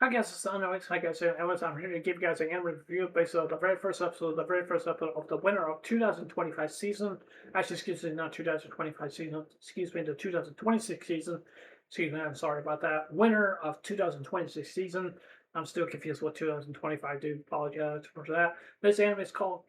I guess it's anyways, like I said, anyways, I'm here to give you guys an anime review based on the very first episode of the winner of 2025 season. Actually, excuse me, not 2025 season, excuse me, the 2026 season. Excuse me, I'm sorry about that. Winner of 2026 season. I'm still confused what 2025 do. Apologize for that. This anime is called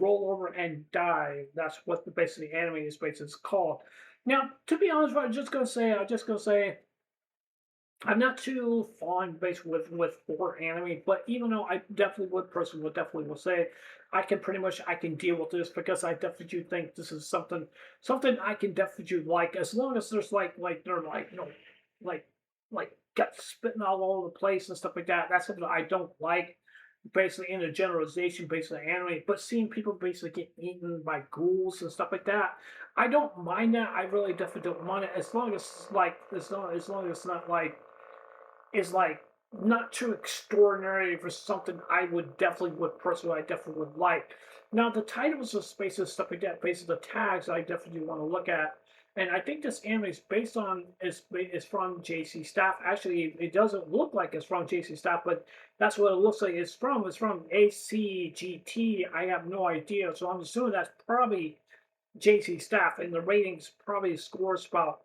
Roll Over and Die. That's what the basically anime is basically called. Now, to be honest, I'm just gonna say I'm not too fond based with horror anime, but even though I definitely would person would definitely will say I can deal with this because I definitely do think this is something I can definitely do like as long as there's like they're like like like guts spitting all over the place and stuff like that. That's something I don't like basically in a generalization based on anime, but seeing people basically get eaten by ghouls and stuff like that, I don't mind that. I really definitely don't mind it as long as as long as it's not like is like not too extraordinary for something I definitely would like. Now the titles of spaces stuff like that, based on the tags I definitely want to look at. And I think this anime is based on is from JC Staff. Actually, it doesn't look like it's from JC Staff, but that's what it looks like it's from. It's from ACGT. I have no idea, so I'm assuming that's probably JC Staff, and the ratings probably scores about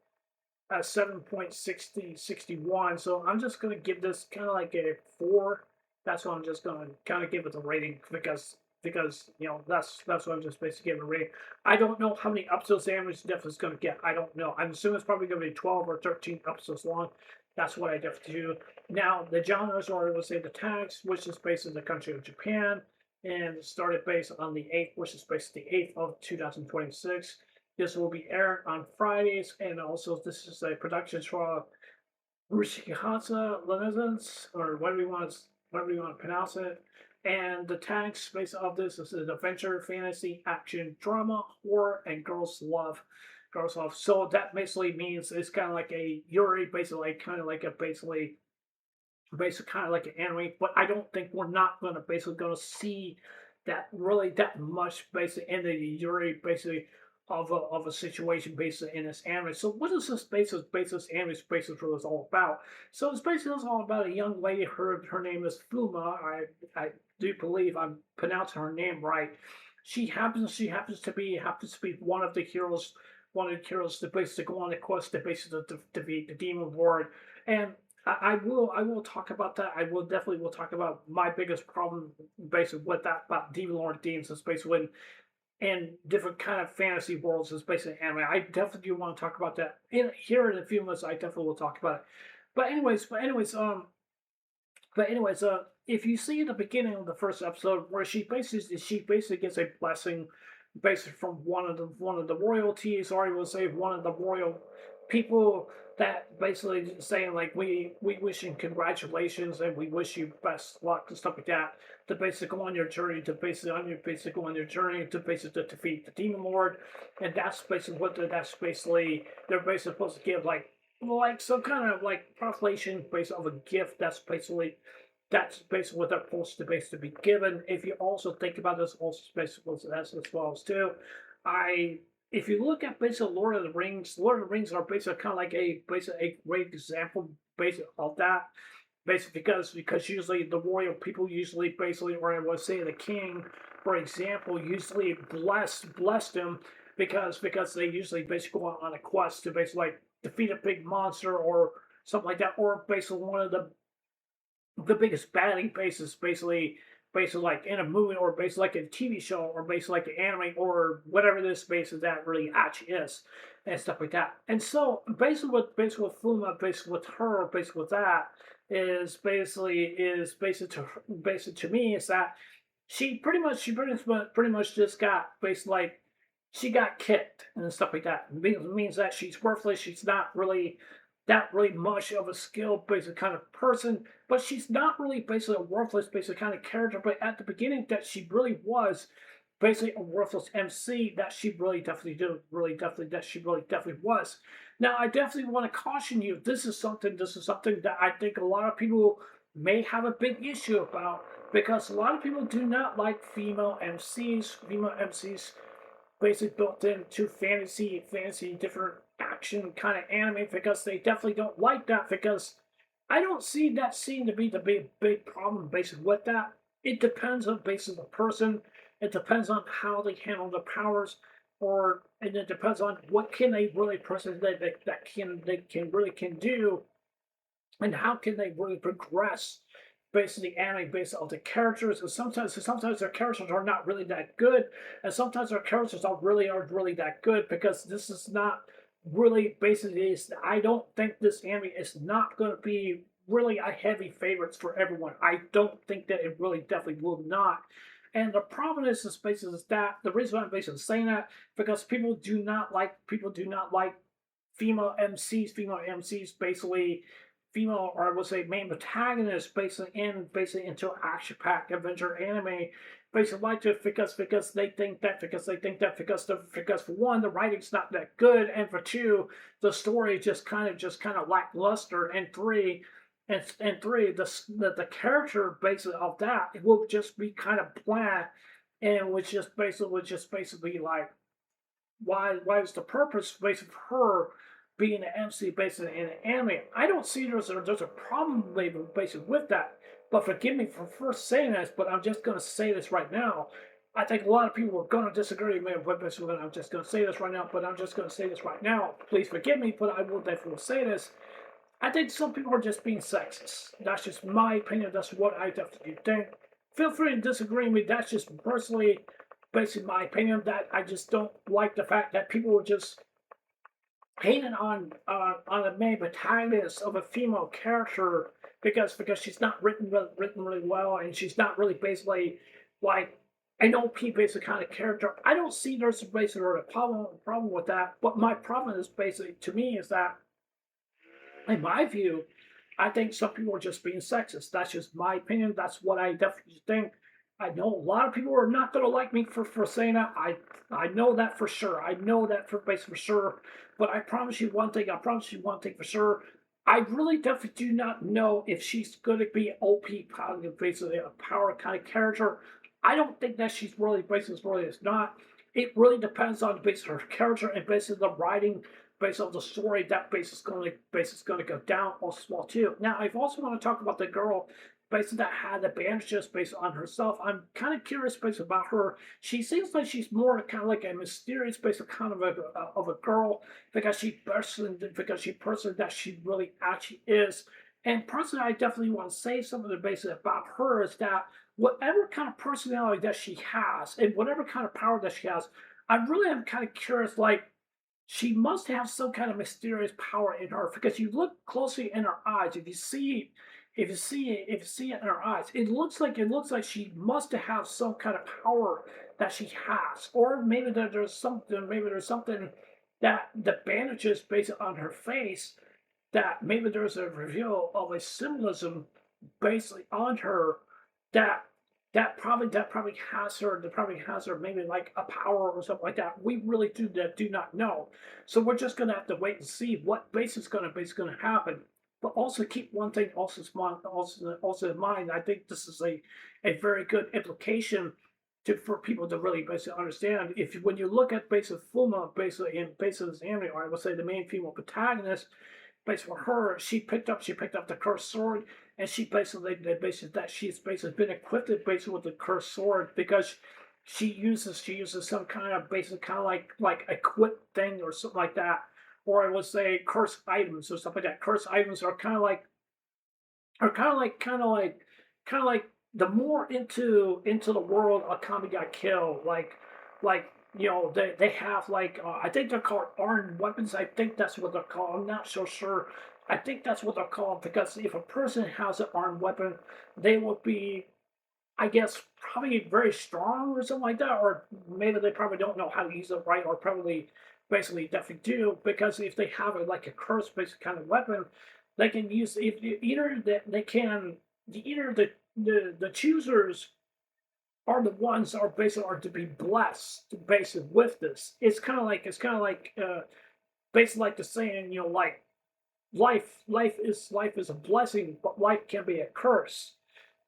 7.6061. So I'm just gonna give this kind of like a 4. That's what I'm just gonna kind of give it a rating because that's what I'm just basically giving a rating. I don't know how many episodes Damage Def is gonna get. I don't know. I'm assuming it's probably gonna be 12 or 13 episodes long. That's what I definitely do. Now the genres are, let's say, the tags, which is based in the country of Japan, and it started based on the 8th, which is based the 8th of 2026. This will be aired on Fridays, and also this is a production for Rushikihata Renaissance, or whatever you want to pronounce it. And the tag space of this is an adventure, fantasy, action, drama, horror, and girls love. Girls love. So that basically means it's kind of like a Yuri, basically kind of like a basically kind of like an anime. But I don't think we're not gonna see that really that much basically in the Yuri basically of a situation based in this anime. So what is this basis anime basis really is all about? So it's basically all about a young lady. Her name is Fuma. I do believe I'm pronouncing her name right. She happens to be one of the heroes to basically go on the quest to basically defeat the demon lord. And I will talk about that. I will definitely will talk about my biggest problem basically with that about demon lord themes is basically when and different kind of fantasy worlds is basically anime. I definitely do want to talk about that in here in a few minutes. I definitely will talk about it. But anyways, if you see at the beginning of the first episode where she basically gets a blessing, basically from one of the royalties, or I will say one of the royal people that basically saying like we wish you congratulations and we wish you best luck and stuff like that to basically go on your journey to basically to defeat the demon lord, and that's basically they're basically supposed to give like some kind of like proclamation based of a gift that's basically what they're supposed to basically be given. If you also think about this, also basically as well as too, I if you look at basically Lord of the Rings are basically kind of like a great example basically of that. Basically, because usually the royal people usually basically, or I would say the king, for example, usually blessed him because they usually basically go on a quest to basically like defeat a big monster or something like that, or basically one of the biggest batting bases basically like in a movie or basically like a TV show or basically like an anime or whatever this base is that really actually is and stuff like that. And so basically with Fuma, basically with her, basically with that is basically to me is that she pretty much just got basically like she got kicked and stuff like that. It means that she's worthless. She's not really that really much of a skilled basic kind of person, but she's not really basically a worthless basic kind of character. But at the beginning, that she really was basically a worthless MC that she really definitely did, really definitely that she really definitely was. Now, I definitely want to caution you. This is something that I think a lot of people may have a big issue about because a lot of people do not like female MCs. Female MCs basically built into fantasy different action kind of anime because they definitely don't like that because I don't see that scene to be the big problem basically with that. It depends on basically the person. It depends on how they handle the powers, or and it depends on what can they really person that can they can really can do, and how can they really progress based on the anime, based on the characters. And sometimes their characters are not really that good, and sometimes their characters aren't really that good because this is not really basically is. I don't think this anime is not going to be really a heavy favorites for everyone. I don't think that it really definitely will not. And the problem is basically is that the reason why I'm basically saying that because people do not like female MCs basically female or I would say main protagonist basically into action packed adventure anime. Basically like to because they think that because for one the writing's not that good and for two the story just kind of lackluster and three the character basically of that it will just be kind of bland and would just basically like why is the purpose basically of her being an MC basically in an anime? I don't see there's a problem maybe basically with that. But forgive me for first saying this, but I'm just gonna say this right now. I think a lot of people are gonna disagree with me with this, but I'm just gonna say this right now. But I'm just gonna say this right now. Please forgive me, but I will definitely say this. I think some people are just being sexist. That's just my opinion. That's what I definitely think. Feel free to disagree with me. That's just personally, basically my opinion. That I just don't like the fact that people are just hating on the main protagonist of a female character because she's not written really well and she's not really basically like an OP basic kind of character. I don't see there's basically a problem with that. But my problem is basically to me is that in my view, I think some people are just being sexist. That's just my opinion. That's what I definitely think. I know a lot of people are not going to like me for saying that. I know that for sure. I know that for base for sure. But I promise you one thing. I promise you one thing for sure. I really definitely do not know if she's going to be OP, basically a power kind of character. I don't think that she's really basically really is not. It really depends on basically her character and basically the writing based on the story that base is going to go down also well too. Now I also want to talk about the girl based that had the bandages based on herself. I'm kind of curious based about her. She seems like she's more kind of like a mysterious based kind of a girl because she person that she really actually is. And personally, I definitely want to say something basically about her is that whatever kind of personality that she has and whatever kind of power that she has, I really am kind of curious like she must have some kind of mysterious power in her because you look closely in her eyes. If you see it in her eyes, it looks like she must have some kind of power that she has, or maybe there's something that the bandages based on her face that maybe there's a reveal of a symbolism basically on her that that probably has her maybe like a power or something like that. We really do not know. So we're just gonna have to wait and see what base is gonna happen. But also keep one thing also in mind. I think this is a very good implication for people to really basically understand. If when you look at basically Fuma basically in basically this anime, or I would say the main female protagonist, basically for her, she picked up the cursed sword, and basically that she's basically been equipped basically with the cursed sword because she uses some kind of basically kind of like equip thing or something like that, or I would say cursed items or stuff like that. Cursed items are kind of like the more into the world a comic got killed like they have like I think they're called armed weapons. I think that's what they're called. I'm not so sure. I think that's what they're called because if a person has an armed weapon, they will be, I guess, probably very strong or something like that, or maybe they probably don't know how to use it right, or probably basically definitely do because if they have like a curse based kind of weapon, they can use if either that they can either the choosers are the ones that are basically are to be blessed basically with this. It's kind of like basically like the saying, like life is a blessing, but life can be a curse.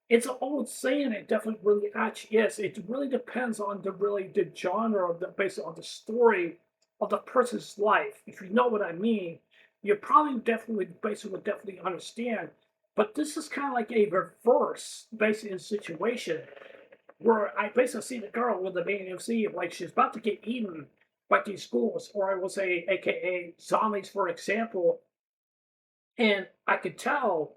It's an old saying. It definitely really actually is. It really depends on the genre of the based on the story of the person's life. If you know what I mean, you probably definitely basically would definitely understand. But this is kind of like a reverse, basically, situation where I basically see the girl with the AMC, like she's about to get eaten by these ghouls, or I will say, AKA zombies, for example. And I could tell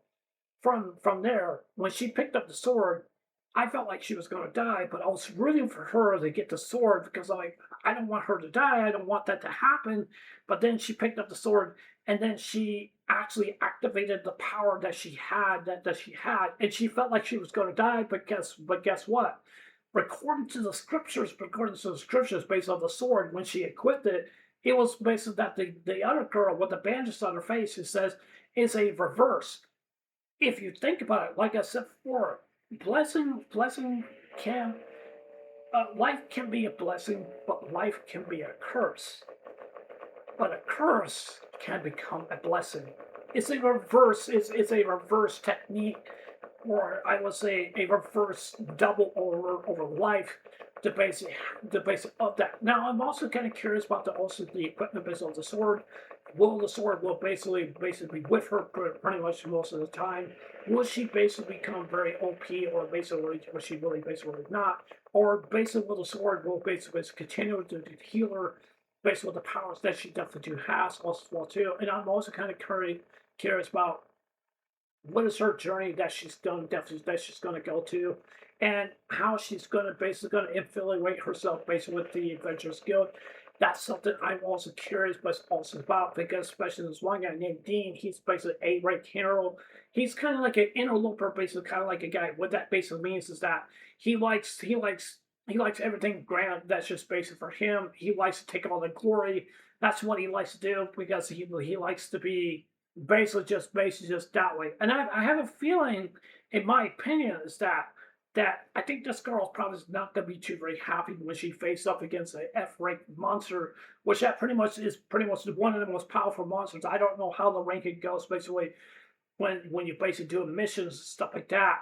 from there when she picked up the sword, I felt like she was going to die, but I was rooting for her to get the sword because I'm like, I don't want her to die. I don't want that to happen. But then she picked up the sword, and then she actually activated the power that she had, that she had, and she felt like she was going to die. But guess what? According to the scriptures, based on the sword, when she equipped it, it was basically that the other girl with the bandages on her face, it says, is a reverse. If you think about it, like I said before, blessing can life can be a blessing, but life can be a curse. But a curse can become a blessing. It's a reverse technique, or I would say a reverse double over life. The basic of that. Now I'm also kind of curious about the equipment base of the sword. Will the sword will basically be with her pretty much most of the time? Will she basically become very OP, or basically will she really basically not? Or basically will the sword will basically continue to heal her based on the powers that she definitely do has also as well too. And I'm also kind of curious about what is her journey that she's done definitely that she's going to go to, and how she's going to basically going to infiltrate herself basically with the Adventurers Guild. That's something I'm also curious but also about, because especially this one guy named Dean, he's basically a rank hero. He's kind of like an interloper, basically kind of like a guy. What that basically means is that he likes everything grand. That's just basic for him. He likes to take all the glory. That's what he likes to do, because he likes to be basically just that way. And I have a feeling, in my opinion, is that I think this girl probably is not going to be too very happy when she faces up against a F rank monster, which that pretty much is pretty much one of the most powerful monsters. I don't know how the ranking goes basically when you basically do missions and stuff like that,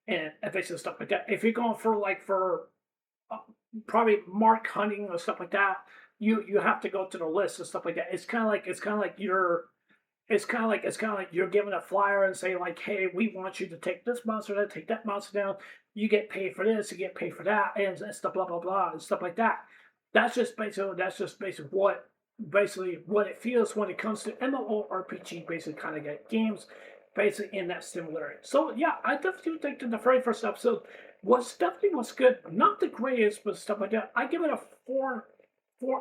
and basically stuff like that. If you're going for uh, probably mark hunting or stuff like that, you have to go to the list and stuff like that. It's kind of like you're given a flyer and say like, hey, we want you to take this monster down, take that monster down. You get paid for this, you get paid for that, and stuff, blah blah blah, and stuff like that. That's just basically what it feels when it comes to MMORPG basically kind of games, basically in that similarity. So yeah, I definitely think that the very first episode was good. Not the greatest, but stuff like that. I give it a 4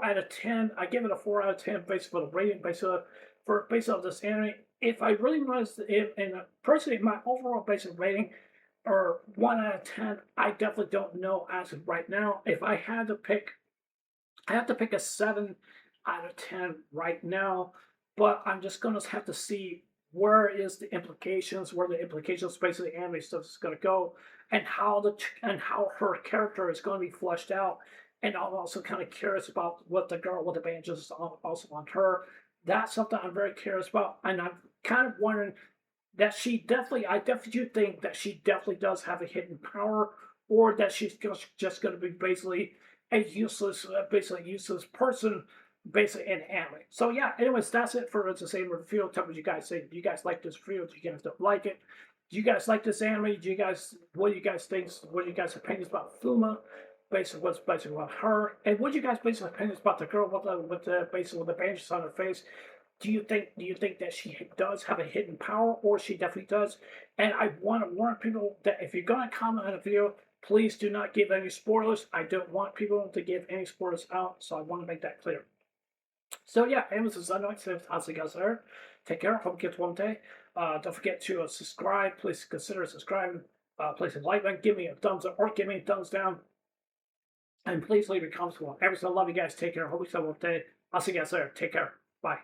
out of 10. I give it a 4 out of 10 based for the rating, based on this anime. If I really was, and personally, my overall basic rating, or 1 out of 10, I definitely don't know as of right now. If I had to pick, I have to pick a 7 out of 10 right now. But I'm just gonna have to see where the implications basically anime stuff is gonna go, and how her character is going to be fleshed out. And I'm also kind of curious about what the girl with the bandages is also on her. That's something I'm very curious about, and I'm kind of wondering that I definitely do think that she definitely does have a hidden power, or that she's just going to be basically basically useless person, basically in anime. So yeah, anyways, that's it for the same review. Tell me what you guys think. Do you guys like this review? Do you guys don't like it? Do you guys like this anime? What do you guys think? What are you guys' opinions about Fuma? Basically, what's basically about her, and what do you guys basically opinions about the girl with the basically with the bandages on her face? Do you think that she does have a hidden power, or she definitely does? And I want to warn people that if you're gonna comment on a video, please do not give any spoilers. I don't want people to give any spoilers out, so I want to make that clear. So yeah, anyways, this is Unknown. How's it guys there? Take care. Hope you get one day. Don't forget to subscribe. Please consider subscribing. Please like button. Give me a thumbs up or give me a thumbs down. And please leave your comments below. Every single love you guys. Take care. Hope you have a good day. I'll see you guys there. Take care. Bye.